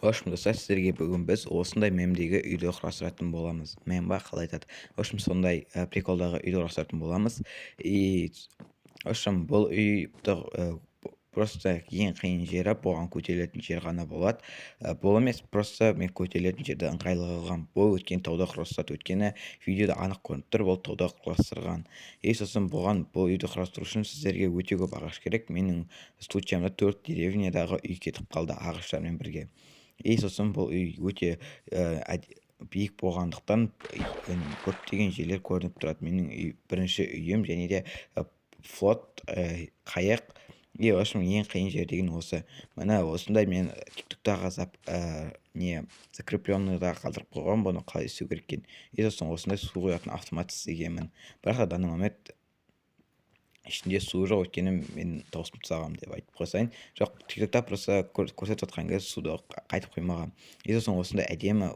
общем, достар, сіздерге бүгін біз осындай мемдегі үйді құрастыратын боламыз. Мем ба қалай айтады. В общем, сондай приколдағы үйді құрастыратын боламыз. И в общем, бұл үйді просто ең қиын жері бұған көтерілетін жер ғана болады. Бұл емес, просто мен көтерілетін жерді ыңғайлы қылған. Бұл өткен тауда құрастырады. Өйткені видеода анық көрініп тұр, бұл тауда құрастырған. И сосын бұл үйді құрастыру үшін сіздерге өте көп ағаш керек. Менің студиямда 4 деревнядағы үй кетіп қалды ағаштармен бірге. И сосын бұл үй өте биік болғандықтан көптеген жерлер көрініп тұрады. Менің бірінші үйім және де флот қайық. И в общем, ең қиын жер деген осы. Мына осындай мен тиктоктағы закрепленныйда қалдырып қойған, бұны қалай істеу керек екен. И сосын осындай су құятын автомат істегенмін. Бірақ та данный момент ішінде су жоқ, өйткені мен таусылып тастағам деп айтып қойсайын. Жоқ, тиктокта просто көрсетіп жатқан кезде суды қайтып қоймаған. И сосын осындай әдемі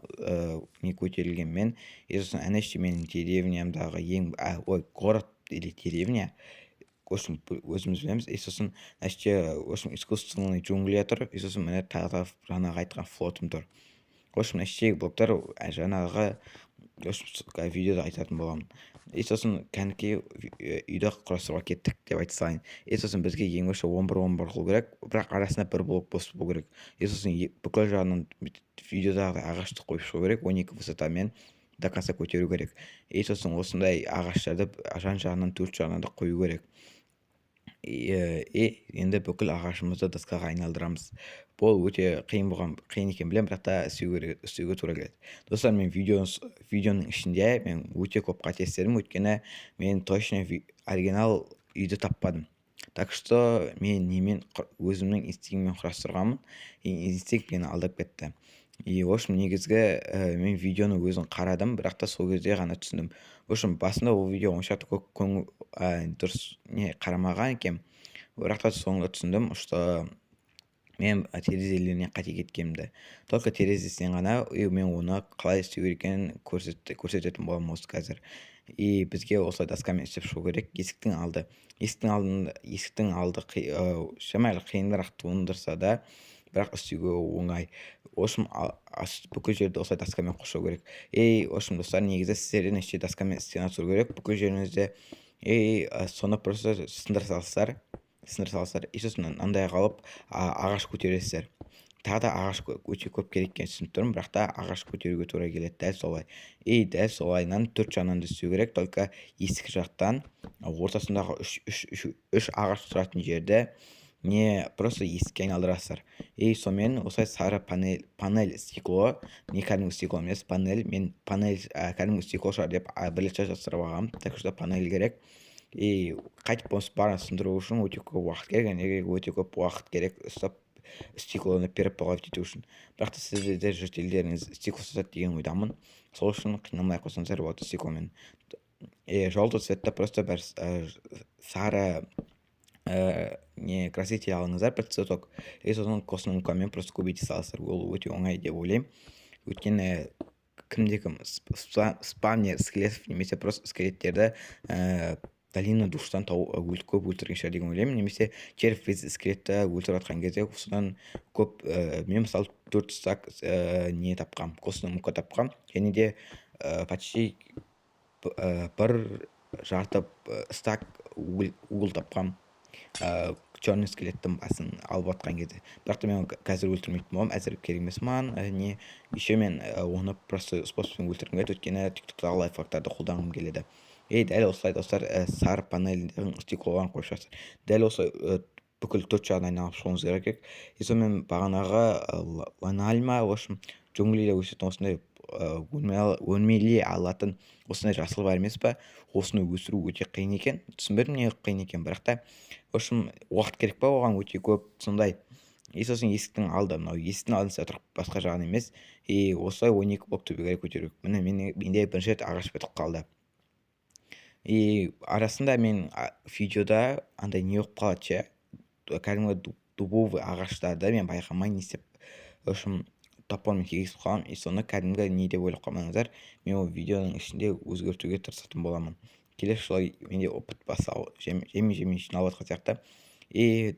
не көтерілгенмен, и сосын әнеште менің деревнямдағы город или деревня, в общем, өзіміз білеміз. И сосын в общем, искусственный джунглия тұр. И сосын міне тағы жаңағы айтқан флотым тұр. В общем, блоктар жаңағы видеода айтатын боламын. И сосын кәнекей үйді құрастыруға кеттік деп айта салайын. И сосын бізге ең бірінші 11 қылу керек, бірақ арасында бір блок бос болу керек. И сосын бүкіл жағынан видеодағы ағашты қойып шығу керек, 12 высотамен до конца көтеру керек. И сосын осындай ағаштарды жан жағынан 4 жағынан да қою керек. И енді бүкіл ағашымызды доскаға айналдырамыз. Бұл өте қиын екен білем, бірақ та істеуге тура келеді. Достар, мен видеоның ішінде мен өте көп қате істедім, өйткені мен точно оригинал үйді таппадым. Так что мен өзімнің инстинктіммен құрастырғанмын, инстинкт мені алдап кетті. И в общем, негізгі мен видеоны өзін қарадым, бірақ та сол кезде ғана түсіндім. В общем, басында ол видео онша дұрыс қарамаған екен, бірақ та соңында түсіндім, что мен терезелеріне қате кеткенімді. Только терезесінен ғана мен оны қалай істеу керек екенін көрсететін боламын осы қазір. И бізге осылай доскамен істеп шығу керек. Есіктің алды шамалы қиынырақ туындырса да, бірақ істеуге оңай. В общем, бүкіл жерді осылай доскамен қоршау керек. В общем, достар, негізі сіздерден доскамен стена тұру керек бүкіл жеріңізде. Соны просто сындыр салсыздар. И сосын андай қалып ағаш көтересіздер. Тағы да ағаш өте көп керек екенін түсініп тұрмын, бірақ та ағаш көтеруге тура келеді, дәл солай. Дәл солайынан 4 жағынан да істеу керек, только есік жақтан ортасындағы 3 ағаш тұратын жерді просто есікке айналдырасыздар. Сонымен осылай сары панель стекло, не кәдімгі стекло емес, мен панель кәдімгі стекло шығар деп білетші жасырып алғам, так что панель керек. Қайтып барын сындыру үшін өте көп уақыт керек, өте көп уақыт керек стеклоны переплавить ету үшін. Бірақ та сіздерде жертелдеріңіз стекло сатады деген ойдамын. Сол үшін қиналмай қойсаңыздар болады стекломен. Желтый цветті просто бір сары краситель алыңыздар, бір цветок. Сосын косының мүмкамен просто көбейте саласыздар. Ол өте оңай деп ойлаймын. Өйткені кімде-кім спавнер скелетов немесе просто скелеттерді долина душтан көп өлтірген шығар деген ойлаймын. Немесе червь скелетті өлтіріп жатқан кезде содан көп, мен мысалы 4 стак тапқам, косының мүкка тапқам, және де почти бір жарты стак угол тапқам, черный скелеттің басын алып жатқан кезде. Бірақ та мен қазір өлтірмейтін боламын, әзір керек емес маған. Еще мен оны просто способпен өлтіргім келеді, өйткені тиктоктағы лайфхактарды қолданғым келеді. Дәл осылай, достар, сары панельдің стеклоларын қойып шығасыздар. Дәл осылай бүкіл 4 жағын айналып шығуыңыз керек. Сонымен бағанағы ланальма, в общем, джунглиде өсетін осындай өрмелей алатын осындай жасыл бар емес па, осыны өсіру өте қиын екен. Түсінбедім не қиын екен, бірақ та в общем, уақыт керек па оған өте көп, сондай. Сосын есіктің алды, есіктің алдында тұрып басқа жағын емес, осылай 12 блок төбеге көтеру. Міне менде бірінші рет ағаш бітіп қалды. Арасында мен видеода андай не болып қалады, кәдімгі дубовый ағаштарды мен байқамай не істеп, в общем, топормен тегісіп қалам. Соны кәдімгі не деп ойлап қалмаңыздар, мен ол видеоның ішінде өзгертуге тырысатын боламын. Келесі жылы менде опыт жеме жиналып жатқан сияқты.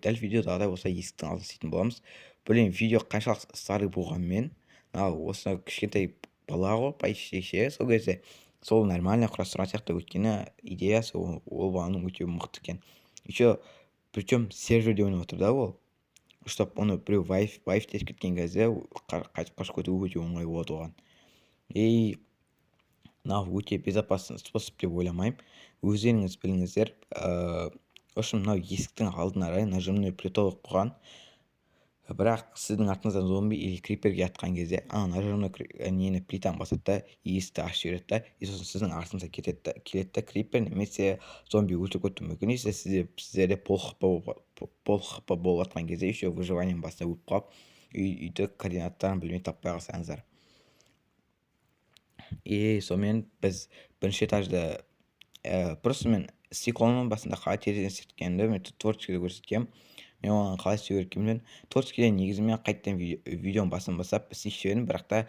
Дәл видеодағыдай осылай есіктің алдын істейтін боламыз. блин, видео қаншалық старый болғанмен, осы кішкентай бала ғой почти ше, сол кезде сол нормально құрастырған сияқты, өйткені идеясы ол баланың өте мықты екен. Еще причем серверде ойнап отыр да ол, чтобы оны біреу вайф тесіп кеткен кезде қашып кету өте оңай болады оған. И мынау өте безопасный способ деп ойламаймын. Өздеріңіз біліңіздер. В общем, мынау есіктің алдына қарай нажимной притол қойған. Бірақ сіздің артыңыздан зомби или крипер келатқан кезде нажимной нені плитаны басады да, есікті ашып жібереді да, и сосын сіздің артыңыздан келеді да крипер немесе зомби өлтіріп кетуі мүмкін. Если сіздерде пол хп болып жатқан кезде еще выживаниенің басында өліп қалып, үйді координаттарын білмей таппай қалсаңыздар. И сонымен біз бірінші этажда просто мен стеклоның басында қалай терезеден істеткенімді мен творческийде көрсеткенмін. Мен оны қалай істеу керек екенін творческийде негізі мен қайтадан видеоның басынан бастап істей жібердім, бірақ та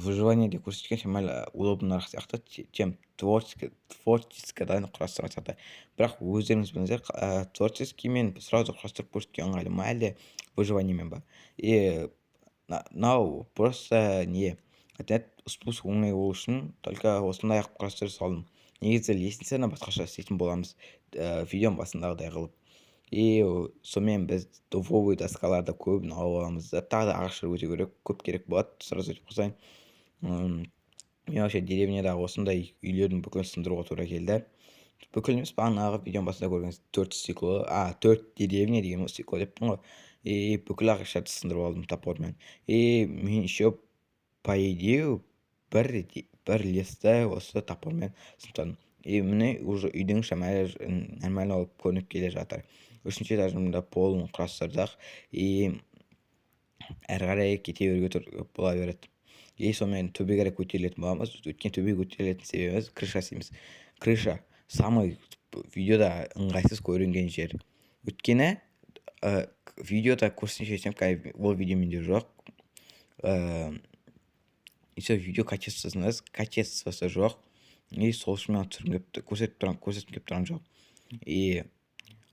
выживаниеде көрсеткен шамалы удобнырақ сияқты, чем творческийдан құрастырған сияқты. Бірақ өздеріңіз біліңіздер, творческиймен сразу құрастырып көрсеткен ыңғайлы ма, әлде выживаниемен ба? И мынау просто не спуск оңай болу үшін только осындай қылып құрастыра салдым. Негізі лестницаны басқаша істейтін боламыз, видеоның басындағыдай қылып. И сонымен біз дубовый доскаларды көбін алып аламыз да, тағы да ағаштар өте көп керек болады, сразу айтып қойсайын. Мен вообще деревнядағы осындай үйлердің бүкілін сындыруға тура келді. Бүкіл емес, бағанағы видеоның басында көрген 4 деревня деген стекло деппін ғой. И бүкіл ағаштарды сындырып алдым топормен. И мен еще по идее бір лесті осы топормен сымтадым. И міне уже үйдің шамалы нормально болып көрініп келе жатыр. 3-ші этажымда полын құрастырдық. И әрі қарай кете беруге бола береді. И сонымен төбеге қарай көтерілетін боламыз. Өткен төбеге көтерілетін себебіміз крыша дейміз. Крыша самый видеода ыңғайсыз көрінген жер. Өткені видеода көрсетсем, ол видео менде жоқ. Еще видео качествосы жоқ. И сол үшін мен көрсетіп кеп тұрған жоқ. И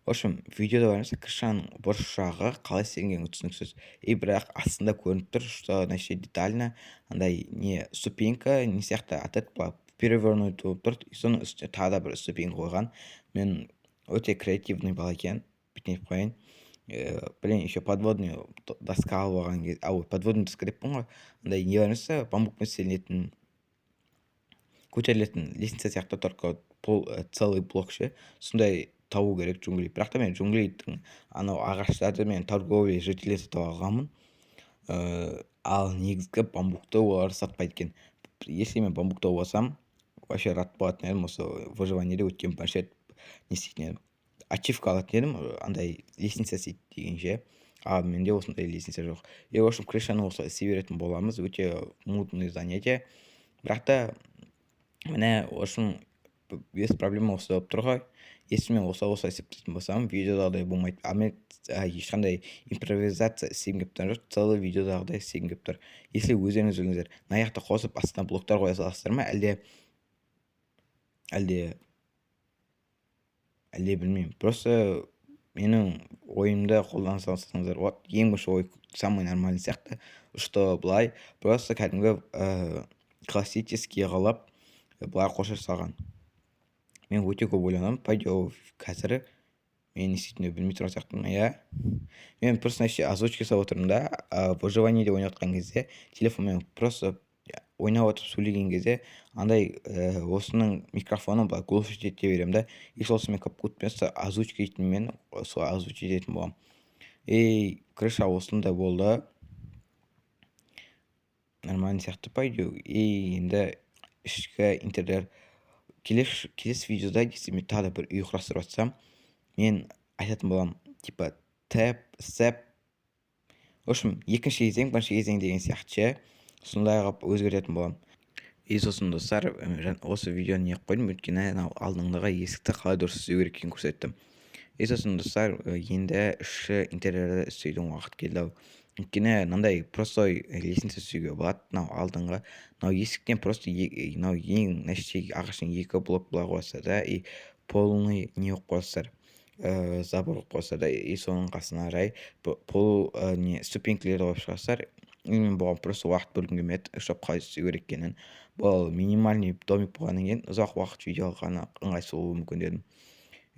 в общем, видеода барымызда крышаның бұрыш жағы қалай істелгені түсініксіз. И бірақ астында көрініп тұр, что значит детально андай не ступенька не сияқты атады, перевернут болып тұр. И соның үстіне тағы да бір ступенька қойған. Мен өте креативный бала екен, бітінеп қойын. Блин, еще подводный доска алып алған подводный доска деппін ғой. Андай не барымызда бамбукпен істелінетін көтерілетін лестница сияқты, только целый блок ше. Сондай табу керек джунгли. Бірақ та мен джунглидің анау ағаштарды мен торговый жителей сатып алғанмын. Ал негізгі бамбукты олар сатпайды екен. Если мен бамбукты алсам, вообще рад болатын едім, осы выживаниеде өткен бірінші не істейтін едім. Ачивка алатын едім, андай лестница істейді дегенше. А менде осындай лестница жоқ. И в общем, крышаны осы істей беретін боламыз. Өте мудный занятие. Бірақ та міне, в общем, без проблема осы болып тұр ғой. Если мен осы істейтін болсам, видеодағыдай болмайды. А мен ешқандай импровизация істегім келіп тұрған жоқ, целый видеодағыдай істегім келіп тұр. Если өздеріңіз біліңіздер, мына жақта қосып астына блоктар қоя саласыздар ма, әлде білмеймін. Просто менің ойымды қолдана салсаңыздар, вот ең бірінші ой самый нормальный сияқты, что былай просто кәдімгі классический қалап былай қошыр салған. Мен өте көп ойланам, пойдем қазір мен істейтінді білмей тұрған сияқтымын, иә. Мен просто озвучка жасап отырмын да, выживаниеде ойнап отқан кезде телефонмен просто ойнап отырып сөйлеген кезде андай осының микрофоны былай глушить ете беремін да, и сосын мен капкутпен озвучка ететін мен сол озвучить ететін боламын. И крыша осындай болды. Нормальный сияқты пойдем. И енді ішкі интерьер келесі видеода мен тағы да бір үй құрастырып жатсам, мен айтатын болам, типа степ. В общем, екінші кезең, бірінші кезең деген сияқты сондай қылып өзгертетін болам. И сосын достар, осы видеоны не қойдым, өйткені алдыңдағы есікті қалай дұрыс істеу керек екенін көрсеттім. И сосын достар, енді ішкі интерьерді істеудің уақыт келді. Өйткені мынандай простой лестница істеуге болады. Алдыңғы есіктен просто ең ағаштың 2 блок былай қойсыздар да, и полный не қойсыздар. забор қойса да, и соның қасына қарай пол не ступенькілерді қойып шығарсыздар. Мен бұған просто уақыт бөлгім келмеді, чтобы қалай істеу керек екенін. Бұл минимальный домик болғаннан кейін ұзақ уақыт видео алғаны ыңғайсыз болуы мүмкін дедім.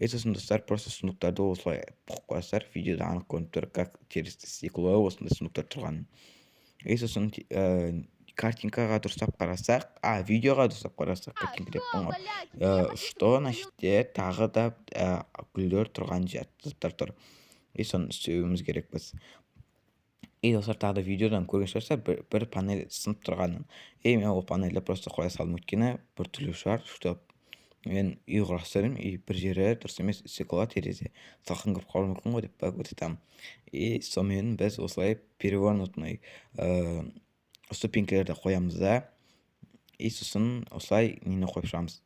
Сосын достар, просто сундуктарды осылай қойып қойсыздар, видеода анық көрініп тұр, как через стекло осындай сундуктар тұрғанын. Сосын картинкаға дұрыстап қарасақ, видеоға дұрыстап қарасақ, картинка деп ғой. Что значит тағы да гүлдер тұрған заттар тұр. Соны істеуіміз керек біз. Достар, тағы да видеодан көрген шығарсыздар, бір панель сынып тұрғанын. Мен ол панельді просто қоя салдым, өйткені бір түрлі шығар, что мен үй құрастырдым, и бір жері дұрыс емес, стекло терезе салқын кіріп қалуы мүмкін ғой деп өтетам. Сонымен біз осылай перевернутый ступенькілерді қоямыз да, сосын осылай нені қойып шығамыз,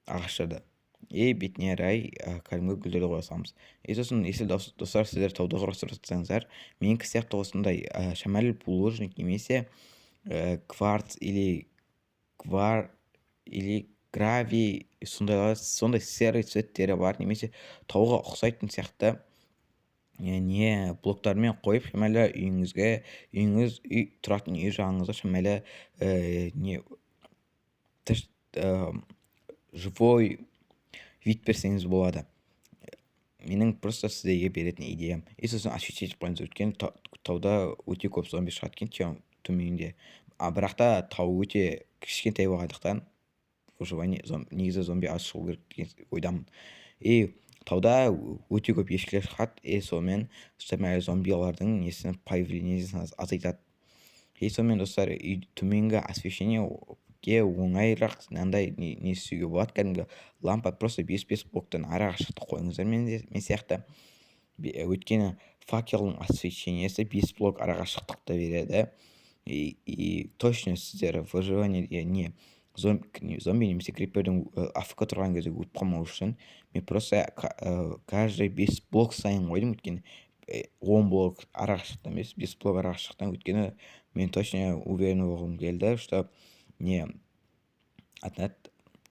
ағаштарды. Бетіне қарай кәдімгі гүлдерді қоя саламыз. Сосын, если достар, сіздер тауда құрастырып жатсаңыздар, менікі сияқты осындай шамәл булыжник немесе кварц или гравий, сондай серый цветтері бар, немесе тауға ұқсайтын сияқты не блоктармен қойып, шамәлі үйіңіз тұратын үй жағыңызға шамәлі не живой вид берсеңіз болады. Менің просто сіздерге беретін идеям. Сосын осветить қойыңыз, өткен тауда өте көп зомби шығады екен төменде. Бірақ та тау өте кішкентай болғандықтан негізі зомби аз шығу керек деген ойдамын. Тауда өте көп ешкілер шығады, сонымен зомбилардың несін появлениесін азайтады. Сонымен достар, төменгі освещениеге оңайырақ мынандай не істеуге болады, кәдімгі лампа просто 5 блоктан ара қашықтық қойыңыздар мен сияқты. Өйткені факелдің освещениесі 5 блок ара қашықтықты береді. Точно сіздер выживаниеге не зомби немесе крипердің АФК тұрған кезде өтіп қалмау үшін мен просто каждый 5 блок сайын қойдым, өйткені 10 блок ара қашықтықтан емес, 5 блок ара қашықтықтан, өйткені мен точно уверен болғым келді, что не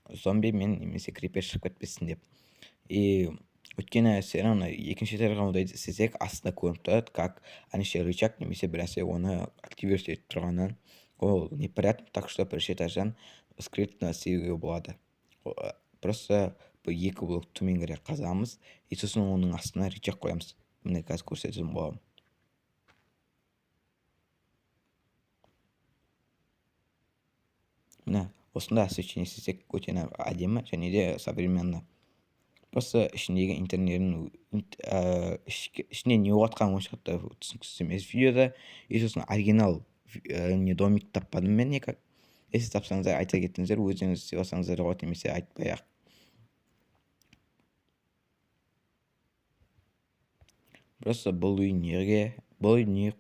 зомби мен немесе крипер шығып кетпесін деп. Өйткені сен екінші тарғамыдай істесек, астында көрініп тұрады, как әнеше рычаг немесе бір нәрсе оны активировать етіп тұрғанын. Ол неприятно, так что бірінші этаждан скриптіні істеуге болады. Просто бұл 2 блок төменгірек қазамыз, сосын оның астына рычаг қоямыз. Міне қазір көрсететін боламын. Міне, осында освещение істесек өте әдемі және де современно. Просто ішіндегі интернердің ішінде не оғатқан оншақты түсініксіз емес видеода. Сосын оригинал не домик таппадым мен некак. Если тапсаңыздар, айта кеттіңіздер, өзіңіз істеп алсаңыздар болады, немесе айтпай-ақ. Просто бұл үй не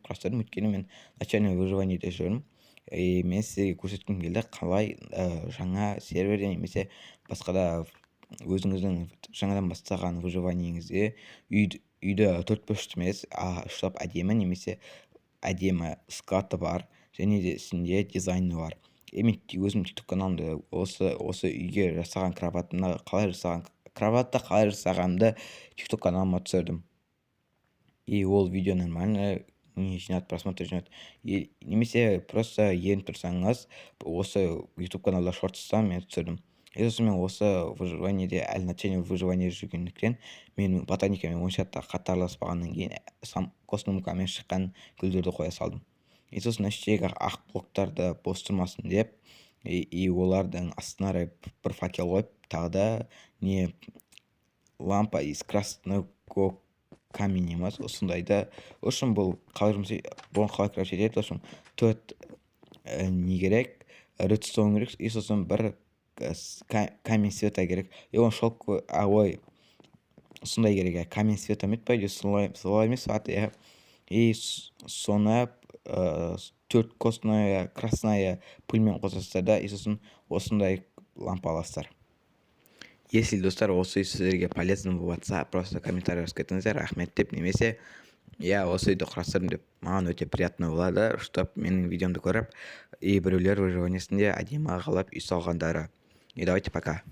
құрастырдым, өйткені мен начальный выживаниеде жүрмін. Мен сіздерге көрсеткім келді, қалай жаңа серверде немесе басқа да өзіңіздің жаңадан бастаған выживаниеңізде үйді 4 бөлшекті емес, ұштап әдемі немесе әдемі скаты бар, және де үстінде дизайны бар. Мен өзім TikTok каналымда осы үйге жасаған кроватты қалай жасағанымды TikTok каналыма түсірдім. Ол видео нормально жинады, просмотр жинады. Немесе просто еніп тұрсаңыз, осы YouTube каналда шортстан мен түсірдім. Сосын мен осы выживаниеде, начальный выживание жүргендіктен, мен ботаникамен оншатта қатарласпағаннан кейін космомкамен шыққан гүлдерді қоя салдым. Сосын іштегі ақ блоктарды бос тұрмасын деп, олардың астына бір факел қойып, тағы да не лампа из красного камень емес, осындайды. Үшін бұл қалай крафт етеді, үшін 4 не керек, редстоун керек, сосын бір камень света керек. Он шелк, сондай керек, камень света ме па, солай емес аты. Соны 4 костная, красная пыльмен қосасыздар да, сосын осындай лампа аласыздар. Если достар осы сіздерге полезно болса, просто комментарий жазып кетіңіздер, рахмет деп, немесе осы үйді құрастырдым деп, маған өте приятно болады, чтобы менің видеомды көріп, біреулер выживаниесінде әдемі қалап үй салғандары. Давайте пока.